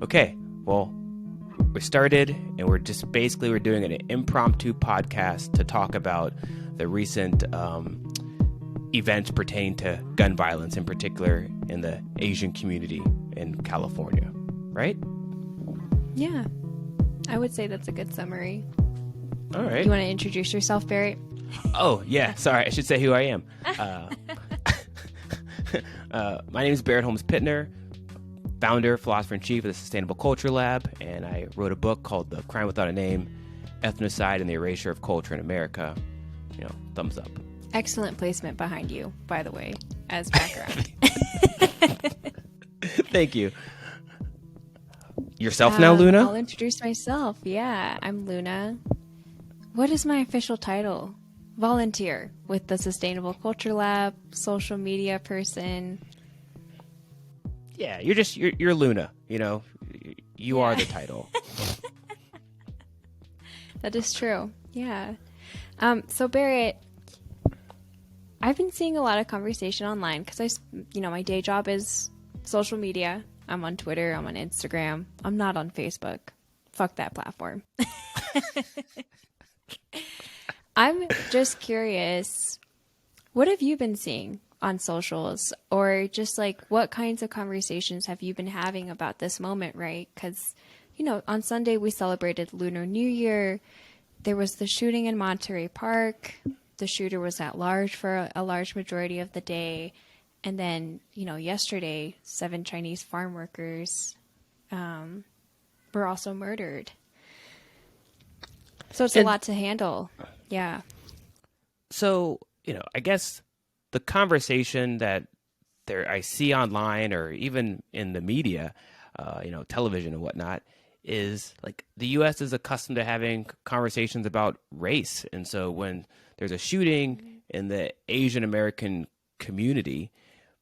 Okay, well, we started, and we're doing an impromptu podcast to talk about the recent events pertaining to gun violence, in particular in the Asian community in California, right? Yeah, I would say that's a good summary. All right. You want to introduce yourself, Barrett? Oh, yeah. Sorry, I should say who I am. My name is Barrett Holmes-Pittner, founder, philosopher-in-chief of the Sustainable Culture Lab, and I wrote a book called The Crime Without a Name, Ethnocide and the Erasure of Culture in America. Thumbs up. Excellent placement behind you, by the way, as background. Thank you. Yourself now, Luna? I'll introduce myself. Yeah, I'm Luna. What is my official title? Volunteer with the Sustainable Culture Lab, social media person. Yeah, you're Luna. You are the title. That is true. Yeah. So Barrett, I've been seeing a lot of conversation online because my day job is social media. I'm on Twitter. I'm on Instagram. I'm not on Facebook. Fuck that platform. I'm just curious, what have you been seeing on socials, or just what kinds of conversations have you been having about this moment, right? Because, on Sunday we celebrated Lunar New Year. There was the shooting in Monterey Park. The shooter was at large for a large majority of the day. And then, yesterday, 7 Chinese farm workers were also murdered. So it's a lot to handle. Yeah. So, I guess the conversation that I see online or even in the media, television and whatnot, is the U.S. is accustomed to having conversations about race. And so when there's a shooting in the Asian American community,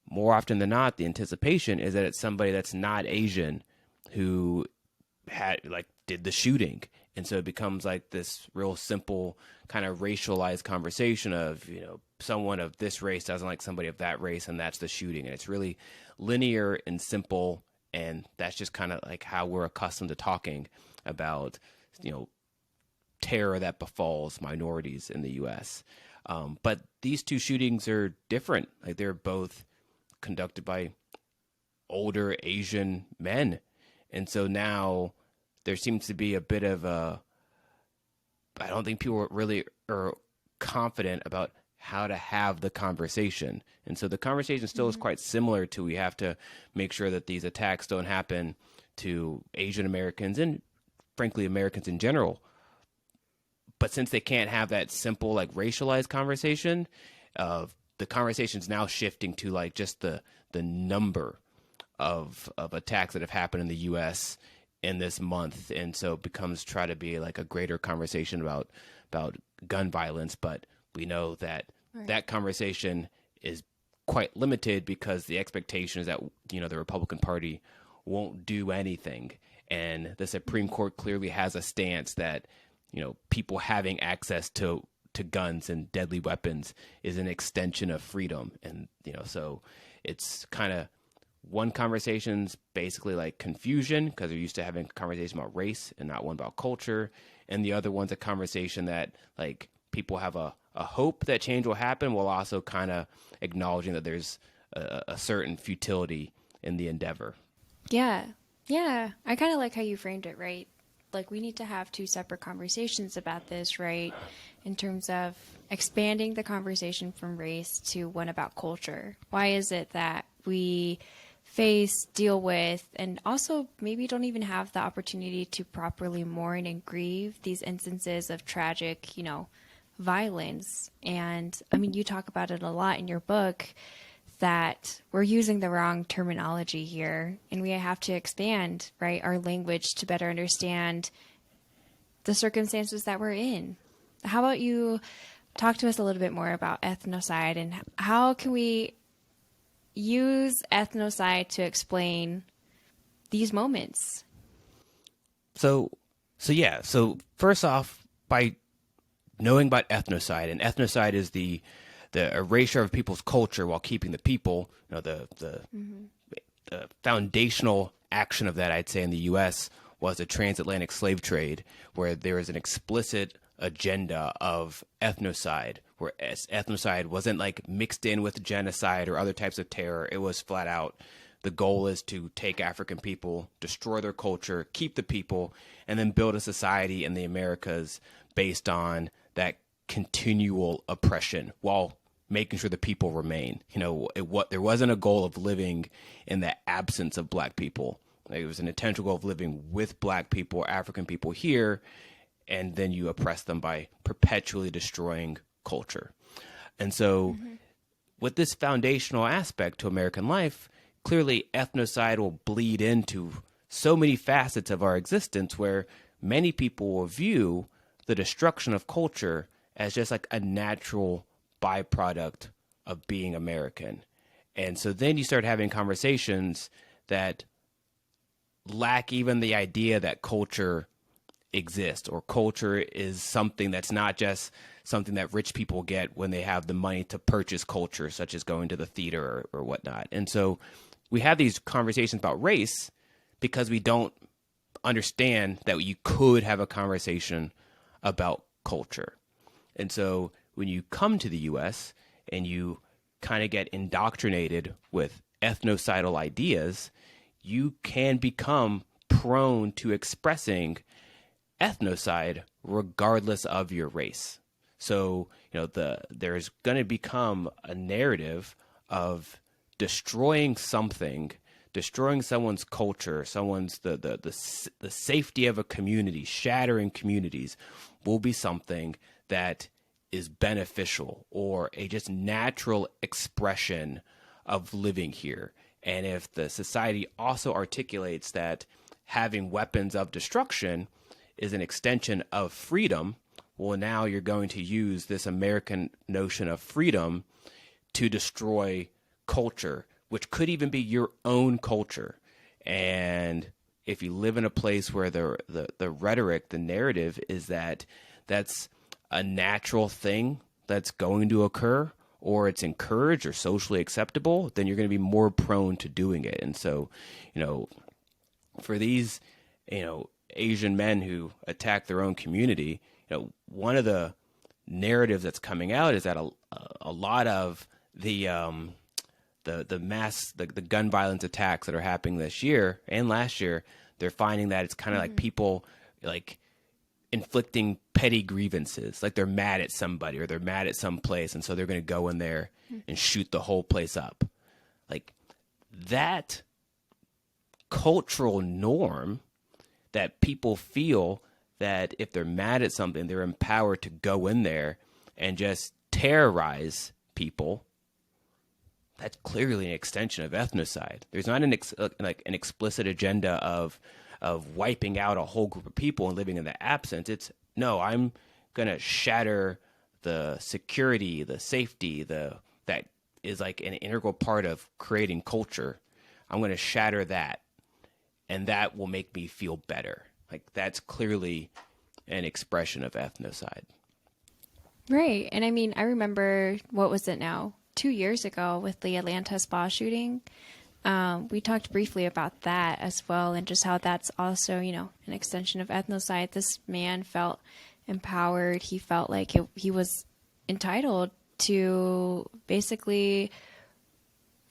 more often than not, the anticipation is that it's somebody that's not Asian who did the shooting. And so it becomes this real simple kind of racialized conversation of, someone of this race doesn't like somebody of that race, and that's the shooting. And it's really linear and simple. And that's just kind of how we're accustomed to talking about, terror that befalls minorities in the U.S. But these two shootings are different. They're both conducted by older Asian men. And so now there seems to be a bit of I don't think people really are confident about how to have the conversation. And so the conversation still is quite similar to, we have to make sure that these attacks don't happen to Asian Americans and frankly Americans in general. But since they can't have that simple racialized conversation, the conversation's now shifting to just the number of attacks that have happened in the U.S. in this month. And so it becomes try to be a greater conversation about gun violence. But we know that that conversation is quite limited because the expectation is that, the Republican Party won't do anything. And the Supreme Court clearly has a stance that, people having access to guns and deadly weapons is an extension of freedom. And, so it's kind of one conversation's basically confusion because they're used to having a conversation about race and not one about culture. And the other one's a conversation that people have a hope that change will happen while also kind of acknowledging that there's a certain futility in the endeavor. Yeah. Yeah. I kind of like how you framed it, right? We need to have two separate conversations about this, right? In terms of expanding the conversation from race to one about culture. Why is it that we deal with, and also maybe don't even have the opportunity to properly mourn and grieve these instances of tragic, violence? And you talk about it a lot in your book, that we're using the wrong terminology here, and we have to expand, right, our language to better understand the circumstances that we're in. How about you talk to us a little bit more about ethnocide, and how can we use ethnocide to explain these moments? So first off, by knowing about ethnocide, and ethnocide is the erasure of people's culture while keeping the people, the foundational action of that, I'd say, in the U.S. was the transatlantic slave trade, where there was an explicit agenda of ethnocide, where ethnocide wasn't like mixed in with genocide or other types of terror. It was flat out, the goal is to take African people, destroy their culture, keep the people, and then build a society in the Americas based on that continual oppression while making sure the people remain. There wasn't a goal of living in the absence of black people. It was an intentional goal of living with black people, African people here, and then you oppress them by perpetually destroying culture. And so with this foundational aspect to American life, clearly ethnocide will bleed into so many facets of our existence, where many people will view the destruction of culture as just like a natural byproduct of being American. And so then you start having conversations that lack even the idea that culture exists, or culture is something that's not just something that rich people get when they have the money to purchase culture, such as going to the theater or whatnot. And so we have these conversations about race because we don't understand that you could have a conversation about culture. And so when you come to the U.S. and you kind of get indoctrinated with ethnocidal ideas, you can become prone to expressing ethnocide regardless of your race. So, there's going to become a narrative of destroying something, destroying someone's culture, someone's the safety of a community, shattering communities will be something that is beneficial or a just natural expression of living here. And if the society also articulates that having weapons of destruction is an extension of freedom, well, now you're going to use this American notion of freedom to destroy culture, which could even be your own culture. And if you live in a place where the rhetoric, the narrative is that that's a natural thing that's going to occur, or it's encouraged or socially acceptable, then you're going to be more prone to doing it. And so, for these, Asian men who attack their own community, one of the narratives that's coming out is that a lot of the gun violence attacks that are happening this year and last year, they're finding that it's kind of like people like inflicting petty grievances, like they're mad at somebody or they're mad at some place, and so they're going to go in there and shoot the whole place up. Like that cultural norm that people feel that if they're mad at something, they're empowered to go in there and just terrorize people. That's clearly an extension of ethnocide. There's not an explicit agenda of wiping out a whole group of people and living in the absence. It's no, I'm gonna shatter the security, the safety, that is like an integral part of creating culture. I'm gonna shatter that, and that will make me feel better. Like that's clearly an expression of ethnocide. Right. And I mean, I remember, what was it now? 2 years ago with the Atlanta spa shooting. We talked briefly about that as well, and just how that's also, an extension of ethnocide. This man felt empowered. He felt like he was entitled to basically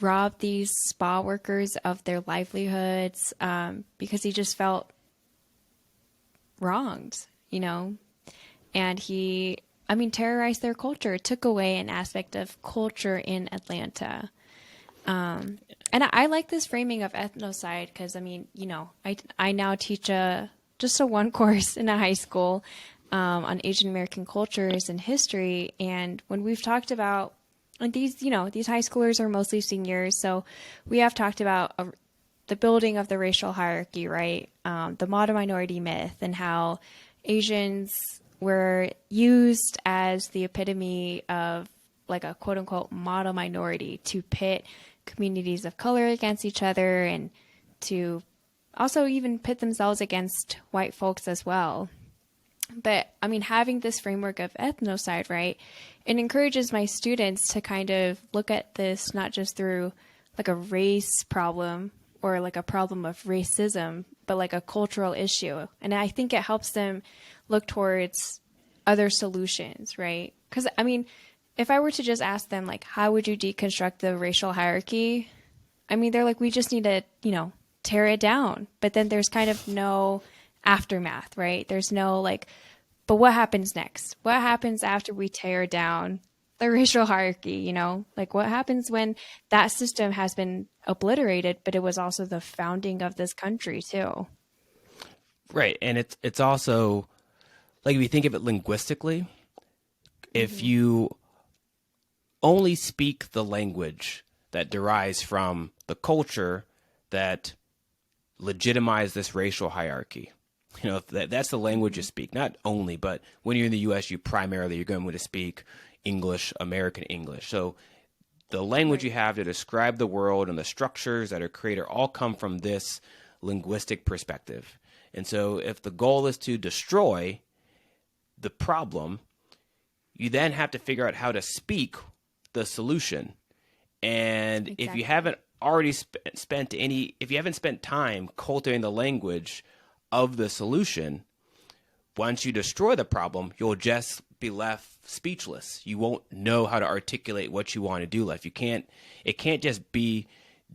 rob these spa workers of their livelihoods because he just felt wronged, and he, terrorized their culture, took away an aspect of culture in Atlanta. And I like this framing of ethnocide because, I now teach just a one course in a high school on Asian American cultures and history. And when we've talked about, and these high schoolers are mostly seniors, so we have talked about the building of the racial hierarchy, right? The model minority myth, and how Asians were used as the epitome of like a quote unquote model minority to pit communities of color against each other, and to also even pit themselves against white folks as well. But having this framework of ethnocide, right, it encourages my students to kind of look at this not just through like a race problem or like a problem of racism, but like a cultural issue. And I think it helps them look towards other solutions, right? Because I mean, if I were to just ask them, like, how would you deconstruct the racial hierarchy? I mean, they're like, we just need to, tear it down. But then there's kind of no aftermath, right? There's no like, but what happens next? What happens after we tear down the racial hierarchy, Like what happens when that system has been obliterated, but it was also the founding of this country too. Right. And it's also like if you think of it linguistically, if you only speak the language that derives from the culture that legitimized this racial hierarchy, that's the language you speak. Not only, but when you're in the U.S., you're going to speak English, American English. So the language you have to describe the world and the structures that are created all come from this linguistic perspective. And so if the goal is to destroy the problem, you then have to figure out how to speak the solution. And if you haven't already if you haven't spent time cultivating the language of the solution, once you destroy the problem, you'll just be left speechless. You won't know how to articulate what you want to do. It can't just be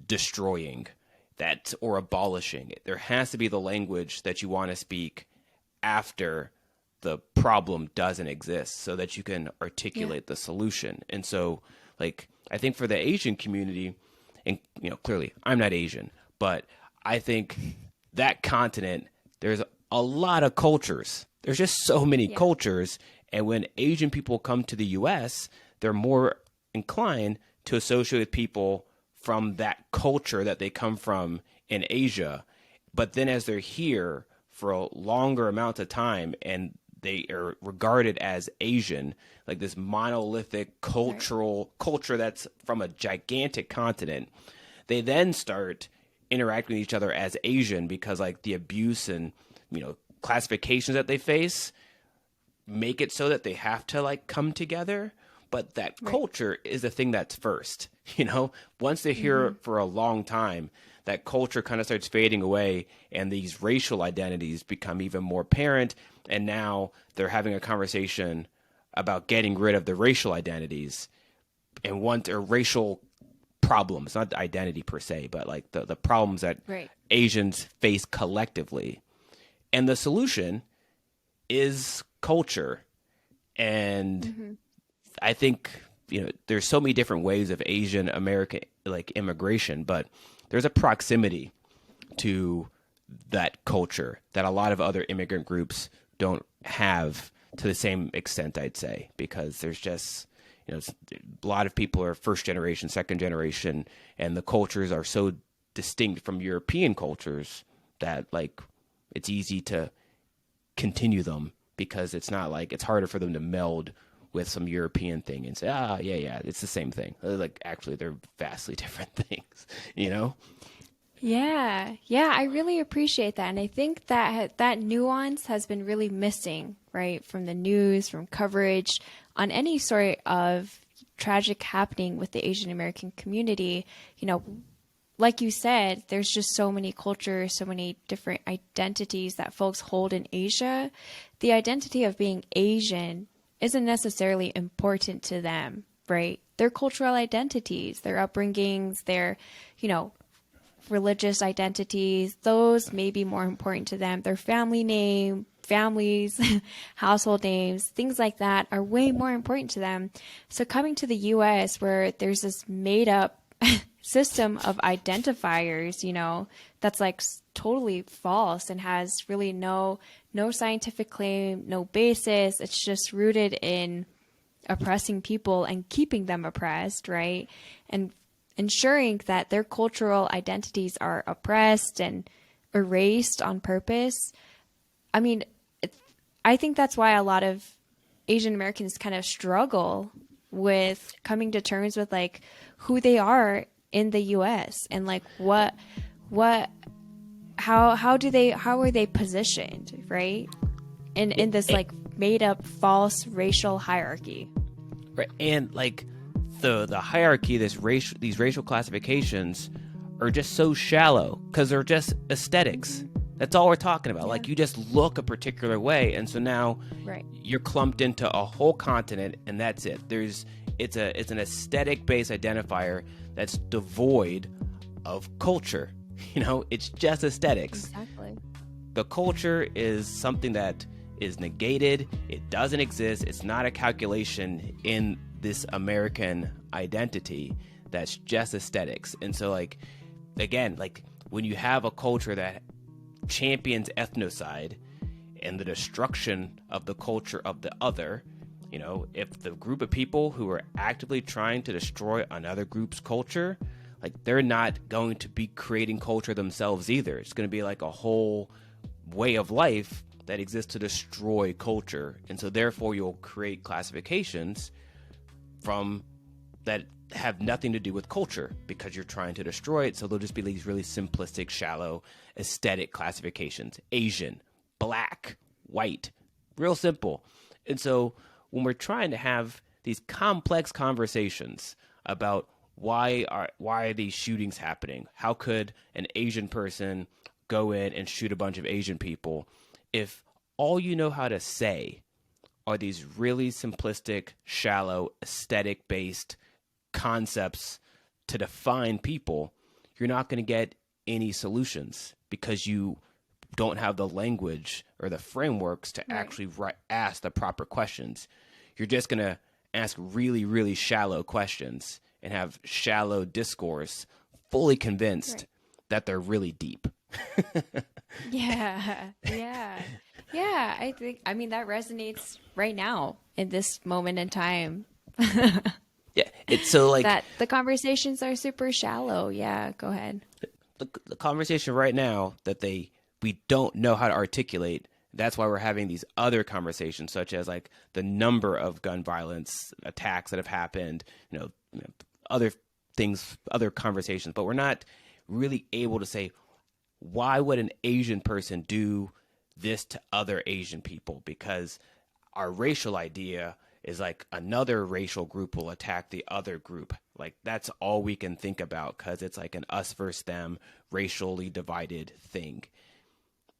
destroying that or abolishing it. There has to be the language that you want to speak after the problem doesn't exist so that you can articulate the solution. And so, like, I think for the Asian community, and, clearly I'm not Asian, but I think that continent, there's a lot of cultures. There's just so many cultures. And when Asian people come to the U.S., they're more inclined to associate with people from that culture that they come from in Asia. But then as they're here for a longer amount of time and they are regarded as Asian, like this monolithic culture that's from a gigantic continent, they then start interacting with each other as Asian because like the abuse and, classifications that they face make it so that they have to like come together. But that culture is the thing that's first, once they're here for a long time, that culture kind of starts fading away and these racial identities become even more apparent. And now they're having a conversation about getting rid of the racial identities and racial problems, not the identity per se, but like the problems that Asians face collectively. And the solution is culture. And I think, there's so many different ways of Asian American like immigration, but there's a proximity to that culture that a lot of other immigrant groups don't have to the same extent, I'd say, because there's just, a lot of people are first generation, second generation, and the cultures are so distinct from European cultures that like it's easy to continue them because it's not like it's harder for them to meld with some European thing and say, yeah, it's the same thing. Like actually they're vastly different things, Yeah, I really appreciate that. And I think that nuance has been really missing, right, from the news, from coverage on any sort of tragic happening with the Asian American community. Like you said, there's just so many cultures, so many different identities that folks hold in Asia. The identity of being Asian isn't necessarily important to them, right? Their cultural identities, their upbringings, their, religious identities, those may be more important to them. Their families, household names, things like that are way more important to them. So coming to the US where there's this made up system of identifiers, that's like totally false and has really no scientific claim, no basis. It's just rooted in oppressing people and keeping them oppressed, right? And ensuring that their cultural identities are oppressed and erased on purpose. I mean, I think that's why a lot of Asian Americans kind of struggle with coming to terms with like who they are in the US and like how are they positioned, right? In this like made up false racial hierarchy. Right. And like the hierarchy, these racial classifications are just so shallow because they're just aesthetics. That's all we're talking about. Yeah. Like, you just look a particular way, and so now Right. you're clumped into a whole continent, and that's it. It's an aesthetic based identifier that's devoid of culture. It's just aesthetics. Exactly. The culture is something that is negated. It doesn't exist. It's not a calculation in this American identity. That's just aesthetics. And so, like, again, like, when you have a culture that champions ethnocide and the destruction of the culture of the other, if the group of people who are actively trying to destroy another group's culture, like, they're not going to be creating culture themselves either. It's going to be like a whole way of life that exists to destroy culture. And so therefore you'll create classifications from that have nothing to do with culture because you're trying to destroy it. So they'll just be these really simplistic, shallow, aesthetic classifications. Asian, black, white, real simple. And so when we're trying to have these complex conversations about why are these shootings happening? How could an Asian person go in and shoot a bunch of Asian people if all you know how to say are these really simplistic, shallow, aesthetic-based concepts to define people? You're not going to get any solutions because you don't have the language or the frameworks to actually ask the proper questions. You're just going to ask really, really shallow questions and have shallow discourse, fully convinced that they're really deep. Yeah. Yeah. Yeah. I mean, that resonates right now in this moment in time. Yeah, it's so like That the conversations are super shallow. Yeah. Go ahead. the conversation right now that we don't know how to articulate. That's why we're having these other conversations, such as like the number of gun violence attacks that have happened, other things, other conversations. But we're not really able to say, why would an Asian person do this to other Asian people? Because our racial idea is like another racial group will attack the other group. Like, that's all we can think about because it's like an us versus them, racially divided thing.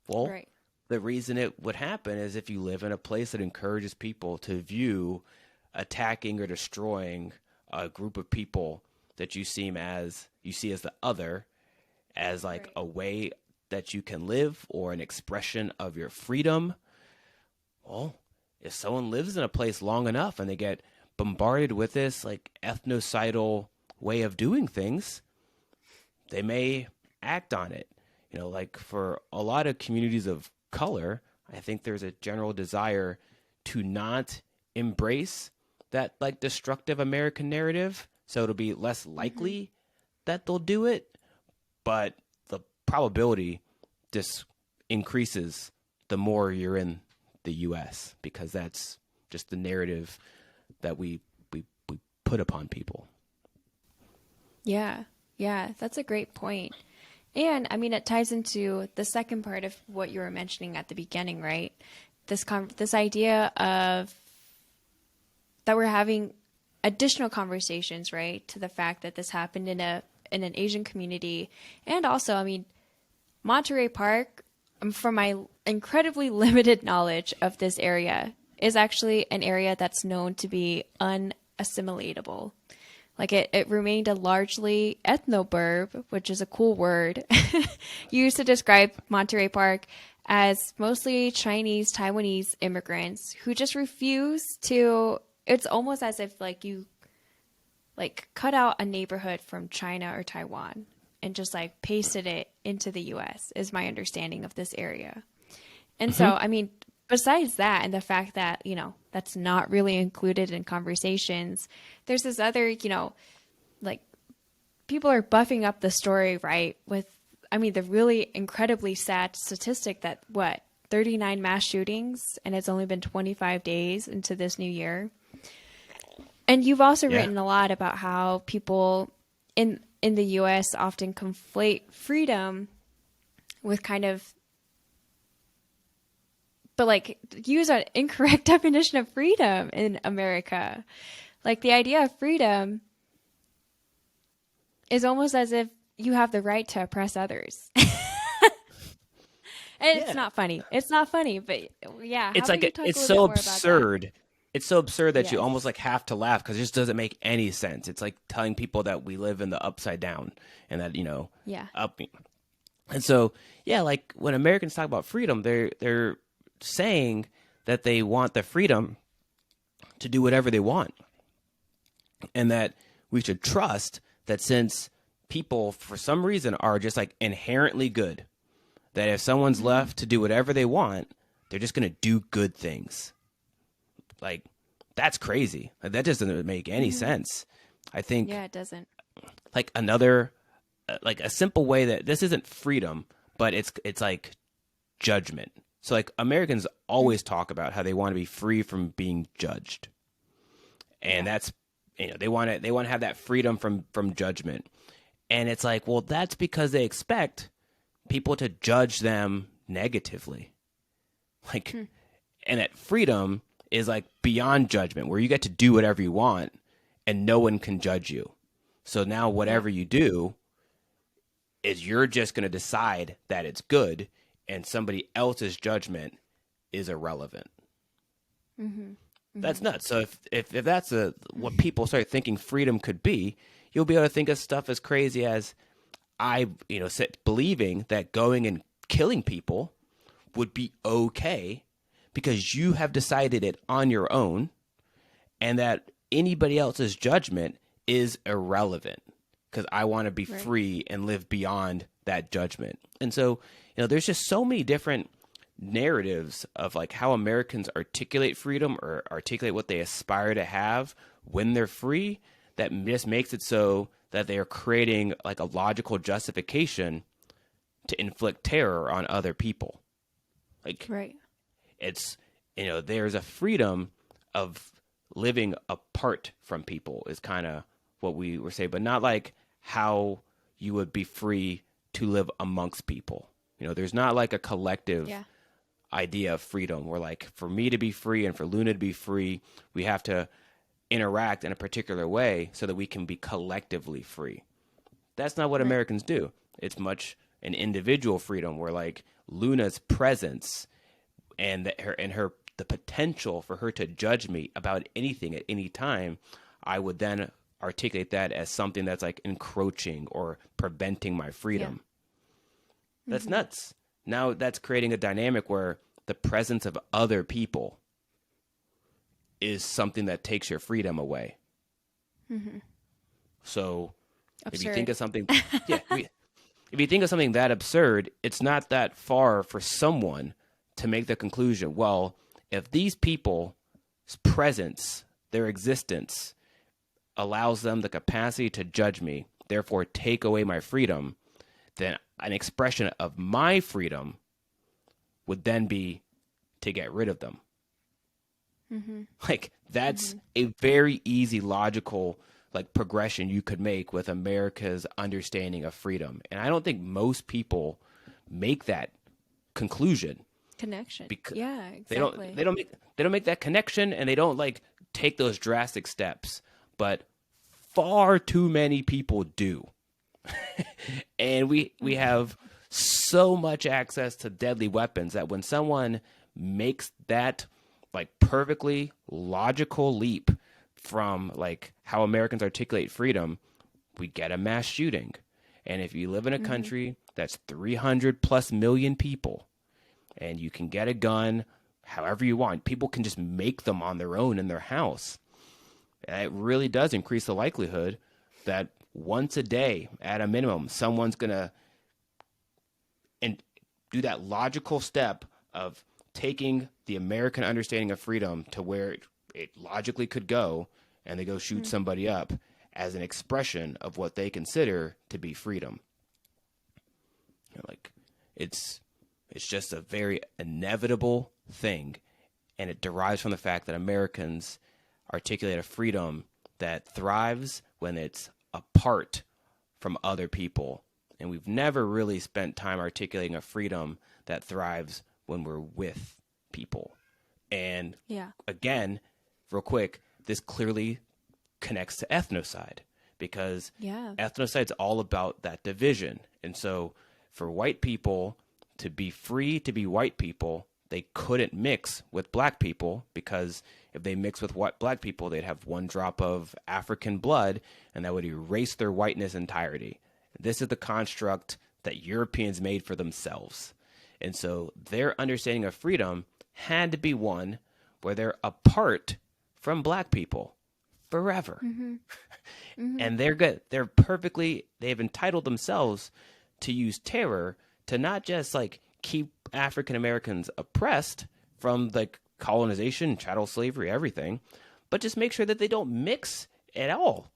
Well, the reason it would happen is if you live in a place that encourages people to view attacking or destroying a group of people that you see as the other as like a way that you can live or an expression of your freedom. Well, if someone lives in a place long enough and they get bombarded with this like ethnocidal way of doing things, they may act on it. Like, for a lot of communities of color, I think there's a general desire to not embrace that like destructive American narrative. So it'll be less likely that they'll do it, but the probability just increases the more you're in the US because that's just the narrative that we put upon people. Yeah. Yeah. That's a great point. And I mean, it ties into the second part of what you were mentioning at the beginning, right? This idea of that we're having additional conversations, right? To the fact that this happened in an Asian community. And also, I mean, Monterey Park, from my incredibly limited knowledge of this area, is actually an area that's known to be unassimilatable. Like, it remained a largely ethnoburb, which is a cool word, used to describe Monterey Park as mostly Chinese, Taiwanese immigrants who just refuse to. It's almost as if like you like cut out a neighborhood from China or Taiwan and just like pasted it into the US is my understanding of this area. And so, I mean, besides that and the fact that, that's not really included in conversations, there's this other, like people are buffing up the story, right? With, I mean, the really incredibly sad statistic that 39 mass shootings and it's only been 25 days into this new year. And you've also written a lot about how people in the US often conflate freedom with kind of, but like use an incorrect definition of freedom in America. Like the idea of freedom is almost as if you have the right to oppress others. And it's Yeah. not funny. It's not funny, but yeah, how It's about like you talk a it's little bit so more about that? absurd. It's so absurd that you almost Yes. like have to laugh because it just doesn't make any sense. It's like telling people that we live in the upside down and that, Yeah. up. And so, yeah, like when Americans talk about freedom, they're saying that they want the freedom to do whatever they want, and that we should trust that since people for some reason are just like inherently good, that if someone's Hmm. left to do whatever they want, they're just going to do good things. Like that's crazy. Like, that just doesn't make any Hmm. sense. I think Yeah, it doesn't. like another like a simple way that this isn't freedom, but it's like judgment. So like Americans Mm. always talk about how they want to be free from being judged. And Yeah. that's they want to have that freedom from judgment. And it's like, well, that's because they expect people to judge them negatively. Like Hmm. and that freedom is like beyond judgment where you get to do whatever you want and no one can judge you. So now Yeah. whatever you do is you're just going to decide that it's good and somebody else's judgment is irrelevant. Hmm. That's Hmm. nuts. So if that's what people start thinking freedom could be, you'll be able to think of stuff as crazy as believing that going and killing people would be okay because you have decided it on your own and that anybody else's judgment is irrelevant because I want to be Right. free and live beyond that judgment. And so, there's just so many different narratives of like how Americans articulate freedom or articulate what they aspire to have when they're free that just makes it so that they are creating like a logical justification to inflict terror on other people. Like Right. it's there's a freedom of living apart from people is kind of what we were saying, but not like how you would be free to live amongst people. There's not like a collective Yeah. idea of freedom where like for me to be free and for Luna to be free, we have to interact in a particular way so that we can be collectively free. That's not what Right. Americans do. It's much an individual freedom where like Luna's presence and that her the potential for her to judge me about anything at any time, I would then articulate that as something that's like encroaching or preventing my Yeah. freedom. That's Hmm. nuts. Now that's creating a dynamic where the presence of other people is something that takes your freedom away. Hmm. So if you think Absurd. of something, yeah, if you think of something that absurd, it's not that far for someone to make the conclusion, well, if these people's presence, their existence, allows them the capacity to judge me, therefore take away my freedom, then an expression of my freedom would then be to get rid of them. Hmm. Like that's Hmm. a very easy logical like progression you could make with America's understanding of freedom. And I don't think most people make that conclusion Connection. because Yeah, they don't exactly. they don't make they don't make that connection and they don't like take those drastic steps. But far too many people do. And we have so much access to deadly weapons that when someone makes that like perfectly logical leap from like how Americans articulate freedom, we get a mass shooting. And if you live in a Hmm. country that's 300 plus million people and you can get a gun however you want, people can just make them on their own in their house. And it really does increase the likelihood that once a day, at a minimum, someone's going to and do that logical step of taking the American understanding of freedom to where it logically could go, and they go shoot somebody up as an expression of what they consider to be freedom. Like it's it's just a very inevitable thing, and it derives from the fact that Americans articulate a freedom that thrives when it's apart from other people. And we've never really spent time articulating a freedom that thrives when we're with people. And Yeah. again, real quick, this clearly connects to ethnocide because Yeah. ethnocide's all about that division. And so for white people to be free to be white people, they couldn't mix with black people, because if they mix with black people, they'd have one drop of African blood, and that would erase their whiteness entirety. This is the construct that Europeans made for themselves. And so their understanding of freedom had to be one where they're apart from black people forever. And they're good. They've entitled themselves to use terror to not just like keep African Americans oppressed from like colonization, chattel slavery, everything, but just make sure that they don't mix at all.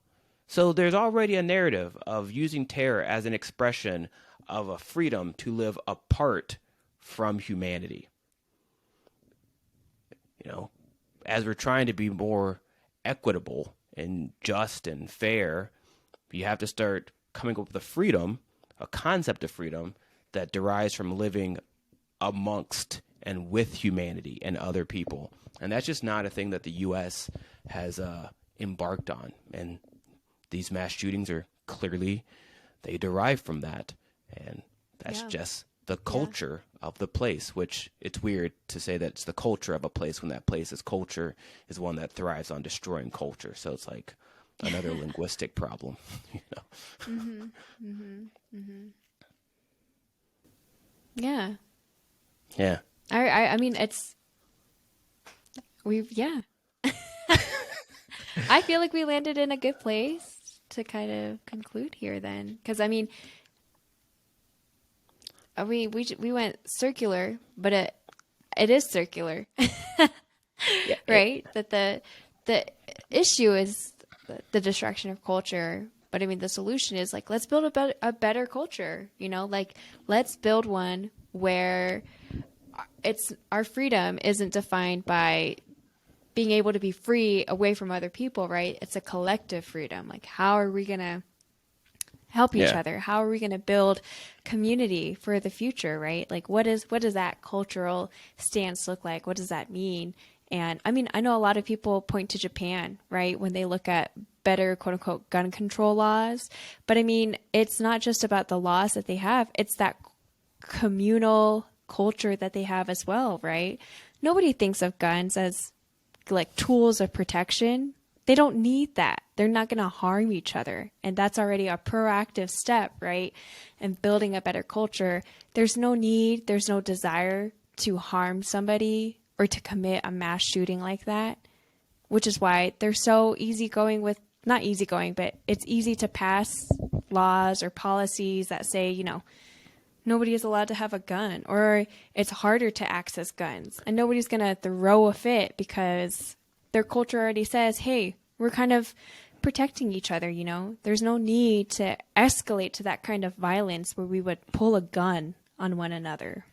So there's already a narrative of using terror as an expression of a freedom to live apart from humanity. You know, as we're trying to be more equitable and just and fair, you have to start coming up with a freedom, a concept of freedom that derives from living amongst and with humanity and other people. And that's just not a thing that the U.S. has embarked on. And these mass shootings are clearly, they derive from that. And that's just the culture of the place, which it's weird to say that it's the culture of a place when that place's culture is one that thrives on destroying culture. So it's like another linguistic problem, you know? Yeah. Yeah. I mean, I feel like we landed in a good place to kind of conclude here then. Because, I mean, we went circular, but it is circular, Yeah. right? That the issue is the destruction of culture. But I mean, the solution is like, let's build a better culture, you know, like let's build one where our freedom isn't defined by being able to be free away from other people, right? It's a collective freedom. Like, how are we going to help each other? How are we going to build community for the future, right? Like, what does that cultural stance look like? What does that mean? And I mean, I know a lot of people point to Japan, right, when they look at better, quote unquote, gun control laws. But I mean, it's not just about the laws that they have, it's that communal culture that they have as well, right? Nobody thinks of guns as like tools of protection. They don't need that. They're not going to harm each other. And that's already a proactive step, right? And building a better culture. There's no need, there's no desire to harm somebody or to commit a mass shooting like that, which is why they're so easygoing with, not easygoing, but it's easy to pass laws or policies that say, you know, nobody is allowed to have a gun, or it's harder to access guns, and nobody's going to throw a fit because their culture already says, hey, we're kind of protecting each other, you know? There's no need to escalate to that kind of violence where we would pull a gun on one another.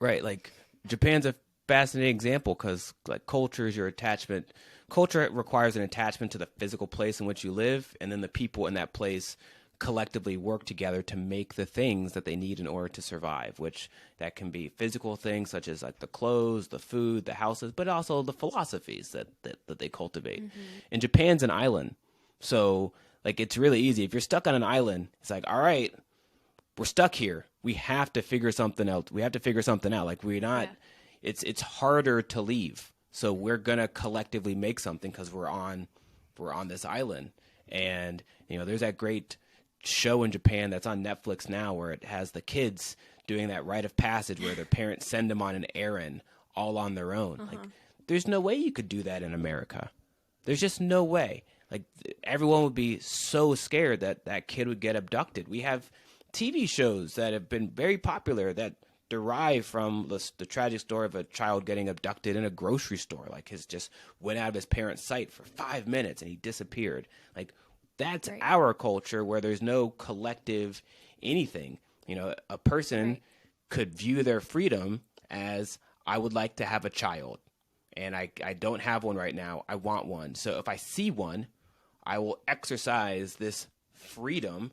Right. Like Japan's a fascinating example because like culture is your attachment. Culture requires an attachment to the physical place in which you live, and then the people in that place collectively work together to make the things that they need in order to survive, which that can be physical things such as like the clothes, the food, the houses, but also the philosophies that they cultivate. And Japan's an island. So like it's really easy. If you're stuck on an island, it's like, all right, we're stuck here. We have to figure something out. We have to figure something out. Like we're not, it's harder to leave. So we're going to collectively make something because we're on this island. And, you know, there's that great show in Japan that's on Netflix now where it has the kids doing that rite of passage where their parents send them on an errand all on their own. Like there's no way you could do that in America. There's just no way. Like everyone would be so scared that that kid would get abducted. We have TV shows that have been very popular that derive from the tragic story of a child getting abducted in a grocery store. Like his just went out of his parents' sight for 5 minutes and he disappeared. Like that's our culture where there's no collective anything. You know, a person could view their freedom as, I would like to have a child and I don't have one right now. I want one. So if I see one, I will exercise this freedom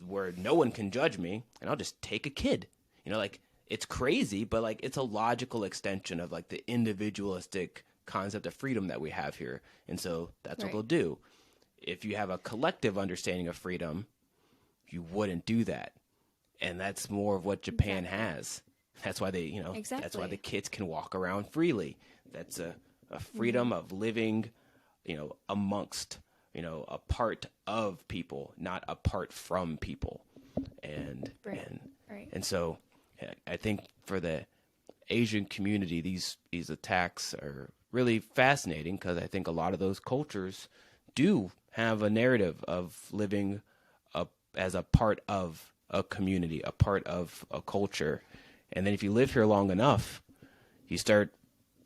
where no one can judge me and I'll just take a kid. You know, like it's crazy, but like it's a logical extension of like the individualistic concept of freedom that we have here. And so that's what they'll do. if you have a collective understanding of freedom, you wouldn't do that. And that's more of what Japan has. That's why they, that's why the kids can walk around freely. That's a freedom of living, amongst, a part of people, not apart from people. And and so I think for the Asian community, these attacks are really fascinating, because I think a lot of those cultures do have a narrative of living as a part of a community, a part of a culture. And then if you live here long enough, you start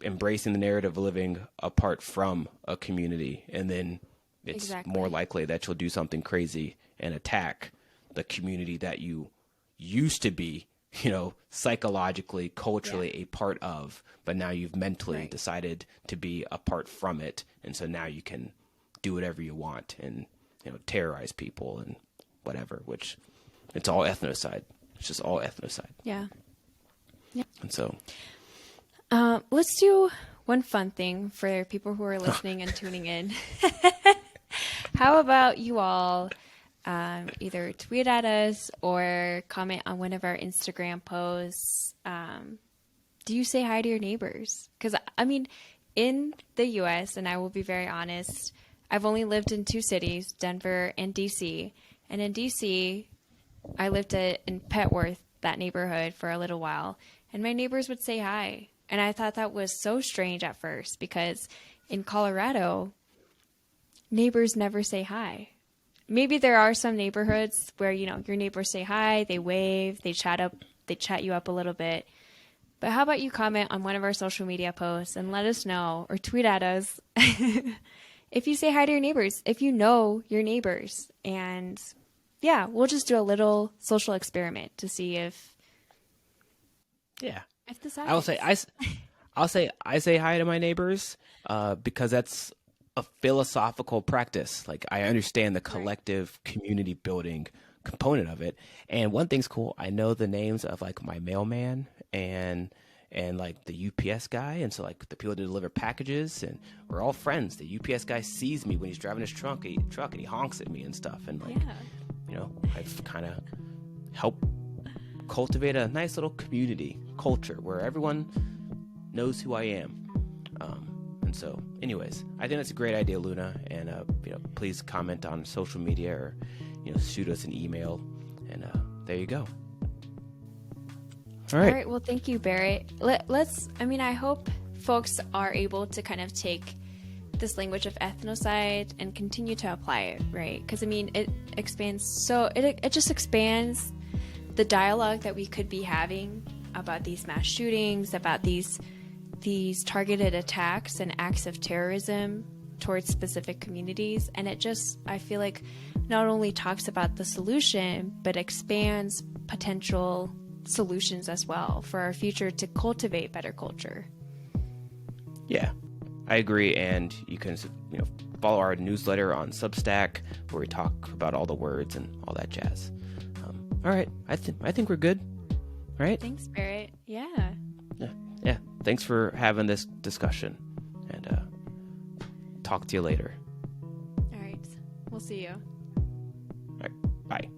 embracing the narrative of living apart from a community. And then it's more likely that you'll do something crazy and attack the community that you used to be, psychologically, culturally a part of, but now you've mentally decided to be apart from it. And so now you can do whatever you want and, terrorize people and whatever, which it's all ethnocide. It's just all ethnocide. Yeah. Yeah. And so let's do one fun thing for people who are listening and tuning in. How about you all either tweet at us or comment on one of our Instagram posts? Do you say hi to your neighbors? Because, in the U.S., and I will be very honest, I've only lived in 2 cities, Denver and D.C. And in D.C., I lived in Petworth, that neighborhood, for a little while. And my neighbors would say hi. And I thought that was so strange at first, because in Colorado, neighbors never say hi. Maybe there are some neighborhoods where, your neighbors say hi, they wave, they chat you up a little bit. But how about you comment on one of our social media posts and let us know, or tweet at us if you say hi to your neighbors, if you know your neighbors. And yeah, we'll just do a little social experiment to see if this happens. I'll say I say hi to my neighbors because that's a philosophical practice. Like, I understand the collective community building component of it. And one thing's cool, I know the names of like my mailman and like the UPS guy, and so like the people that deliver packages, and we're all friends. The UPS guy sees me when he's driving his truck and he honks at me and stuff, and like I've kind of helped cultivate a nice little community culture where everyone knows who I am. And so anyways, I think that's a great idea, Luna, and please comment on social media, or shoot us an email, and there you go. All right. Well, thank you, Barrett. I hope folks are able to kind of take this language of ethnocide and continue to apply it, right? Because, it expands, it just expands the dialogue that we could be having about these mass shootings, about these targeted attacks and acts of terrorism towards specific communities. And I feel like not only talks about the solution, but expands potential solutions as well for our future to cultivate better culture. Yeah, I agree. And you can follow our newsletter on Substack, where we talk about all the words and all that jazz. All right, I think we're good. All right. Thanks, Barrett. Yeah. Thanks for having this discussion, and talk to you later. All right. We'll see you. All right. Bye.